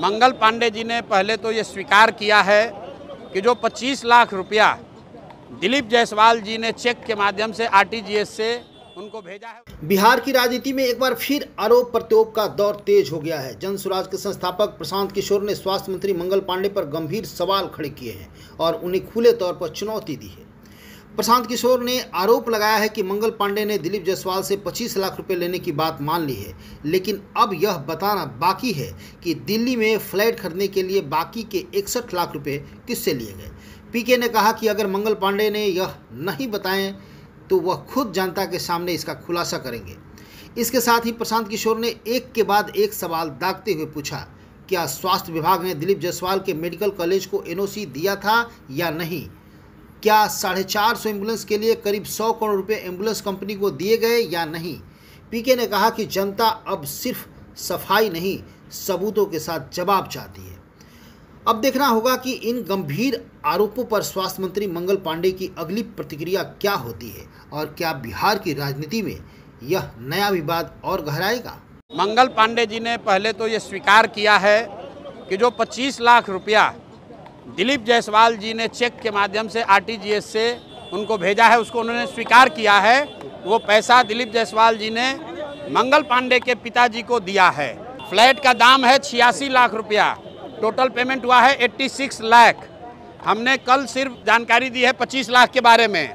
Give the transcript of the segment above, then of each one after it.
मंगल पांडे जी ने पहले तो ये स्वीकार किया है कि जो 25 लाख रुपया दिलीप जायसवाल जी ने चेक के माध्यम से आरटीजीएस से उनको भेजा है। बिहार की राजनीति में एक बार फिर आरोप प्रत्यारोप का दौर तेज हो गया है। जन स्वराज के संस्थापक प्रशांत किशोर ने स्वास्थ्य मंत्री मंगल पांडे पर गंभीर सवाल खड़े किए हैं और उन्हें खुले तौर पर चुनौती दी है। प्रशांत किशोर ने आरोप लगाया है कि मंगल पांडे ने दिलीप जायसवाल से 25 लाख रुपए लेने की बात मान ली है, लेकिन अब यह बताना बाकी है कि दिल्ली में फ्लैट खरीदने के लिए बाकी के 61 लाख रुपए किससे लिए गए। पीके ने कहा कि अगर मंगल पांडे ने यह नहीं बताएं तो वह खुद जनता के सामने इसका खुलासा करेंगे। इसके साथ ही प्रशांत किशोर ने एक के बाद एक सवाल दागते हुए पूछा, क्या स्वास्थ्य विभाग ने दिलीप जायसवाल के मेडिकल कॉलेज को एनओसी दिया था या नहीं? क्या 450 एम्बुलेंस के लिए करीब 100 करोड़ रुपए एम्बुलेंस कंपनी को दिए गए या नहीं? पीके ने कहा कि जनता अब सिर्फ सफाई नहीं, सबूतों के साथ जवाब चाहती है। अब देखना होगा कि इन गंभीर आरोपों पर स्वास्थ्य मंत्री मंगल पांडे की अगली प्रतिक्रिया क्या होती है और क्या बिहार की राजनीति में यह नया विवाद और गहराएगा। मंगल पांडे जी ने पहले तो ये स्वीकार किया है कि जो 25 लाख रुपया दिलीप जायसवाल जी ने चेक के माध्यम से आरटीजीएस से उनको भेजा है, उसको उन्होंने स्वीकार किया है। वो पैसा दिलीप जायसवाल जी ने मंगल पांडे के पिताजी को दिया है। फ्लैट का दाम है 86 लाख रुपया, टोटल पेमेंट हुआ है 86 लाख। हमने कल सिर्फ जानकारी दी है 25 लाख के बारे में।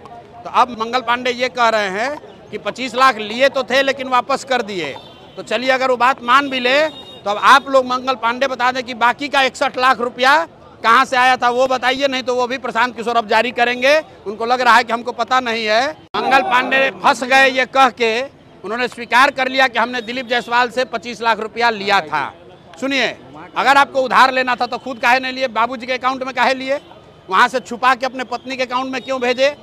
तो अब मंगल पांडे ये कह रहे हैं कि 25 लाख लिए तो थे लेकिन वापस कर दिए। तो चलिए, अगर वो बात मान भी ले तो अब आप लोग मंगल पांडे बता दें कि बाकी का 61 लाख रुपया कहाँ से आया था, वो बताइए, नहीं तो वो भी प्रशांत किशोर अब जारी करेंगे। उनको लग रहा है कि हमको पता नहीं है। मंगल पांडे फंस गए ये कह के उन्होंने स्वीकार कर लिया कि हमने दिलीप जायसवाल से 25 लाख रुपया लिया था। सुनिए, अगर आपको उधार लेना था तो खुद काहे नहीं लिए, बाबूजी के अकाउंट में काहे लिए, वहाँ से छुपा के अपने पत्नी के अकाउंट में क्यों भेजे?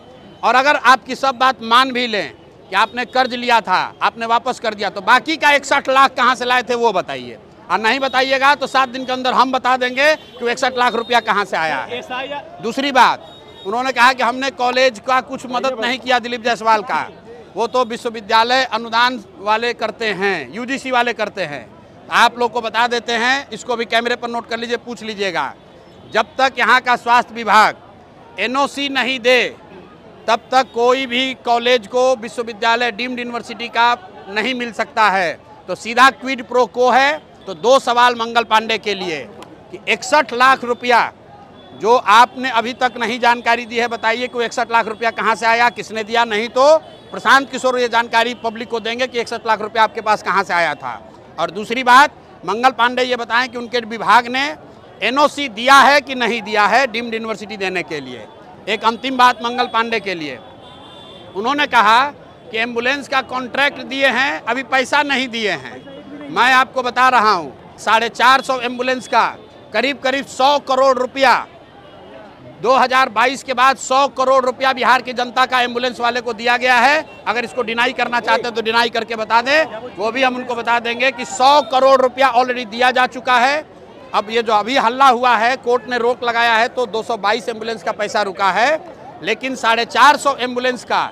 और अगर आपकी सब बात मान भी लें कि आपने कर्ज लिया था, आपने वापस कर दिया, तो बाकी का 61 लाख कहाँ से लाए थे वो बताइए। और नहीं बताइएगा तो 7 दिन के अंदर हम बता देंगे कि 61 लाख रुपया कहाँ से आया है। दूसरी बात, उन्होंने कहा कि हमने कॉलेज का कुछ मदद नहीं किया दिलीप जायसवाल का, वो तो विश्वविद्यालय अनुदान वाले करते हैं, यूजीसी वाले करते हैं। आप लोग को बता देते हैं, इसको भी कैमरे पर नोट कर लीजिए, पूछ लीजिएगा। जब तक यहाँ का स्वास्थ्य विभाग एनओसी नहीं दे तब तक कोई भी कॉलेज को विश्वविद्यालय डीम्ड यूनिवर्सिटी का नहीं मिल सकता है। तो सीधा क्विड प्रो को है। तो 2 सवाल मंगल पांडे के लिए कि 61 लाख रुपया जो आपने अभी तक नहीं जानकारी दी है, बताइए कि 61 लाख रुपया कहाँ से आया, किसने दिया? नहीं तो प्रशांत किशोर ये जानकारी पब्लिक को देंगे कि 61 लाख रुपया आपके पास कहाँ से आया था। और दूसरी बात, मंगल पांडे ये बताएं कि उनके विभाग ने एनओसी दिया है कि नहीं दिया है डीम्ड यूनिवर्सिटी देने के लिए। एक अंतिम बात मंगल पांडे के लिए, उन्होंने कहा कि एम्बुलेंस का कॉन्ट्रैक्ट दिए हैं, अभी पैसा नहीं दिए हैं। मैं आपको बता रहा हूँ, 450 एम्बुलेंस का करीब 100 करोड़ रुपया 2022 के बाद 100 करोड़ रुपया बिहार की जनता का एम्बुलेंस वाले को दिया गया है। अगर इसको डिनाई करना चाहते हैं तो डिनाई करके बता दें, वो भी हम उनको बता देंगे कि 100 करोड़ रुपया ऑलरेडी दिया जा चुका है। अब ये जो अभी हल्ला हुआ है, कोर्ट ने रोक लगाया है, तो 222 एम्बुलेंस का पैसा रुका है, लेकिन 450 एम्बुलेंस का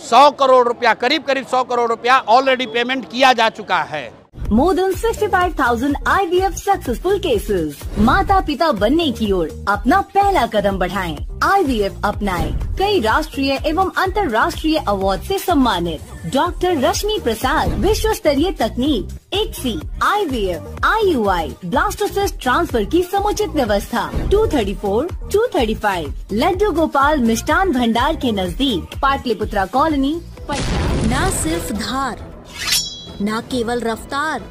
100 करोड़ रुपया, करीब 100 करोड़ रुपया ऑलरेडी पेमेंट किया जा चुका है। More than 65,000 IVF successful cases। माता पिता बनने की ओर अपना पहला कदम बढ़ाएं। IVF अपनाएं। कई राष्ट्रीय एवं अंतर्राष्ट्रीय अवार्ड से सम्मानित डॉक्टर रश्मि प्रसाद, विश्व स्तरीय तकनीक, ICSI, IVF, IUI, blastocyst transfer की समुचित व्यवस्था। 234, 235 लड्डू गोपाल मिष्ठान भंडार के नजदीक, पाटलिपुत्रा कॉलोनी, पटना। न सिर्फ धार, न केवल रफ्तार,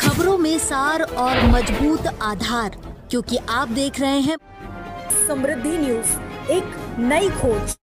खबरों में सार और मजबूत आधार, क्योंकि आप देख रहे हैं समृद्धि न्यूज, एक नई खोज।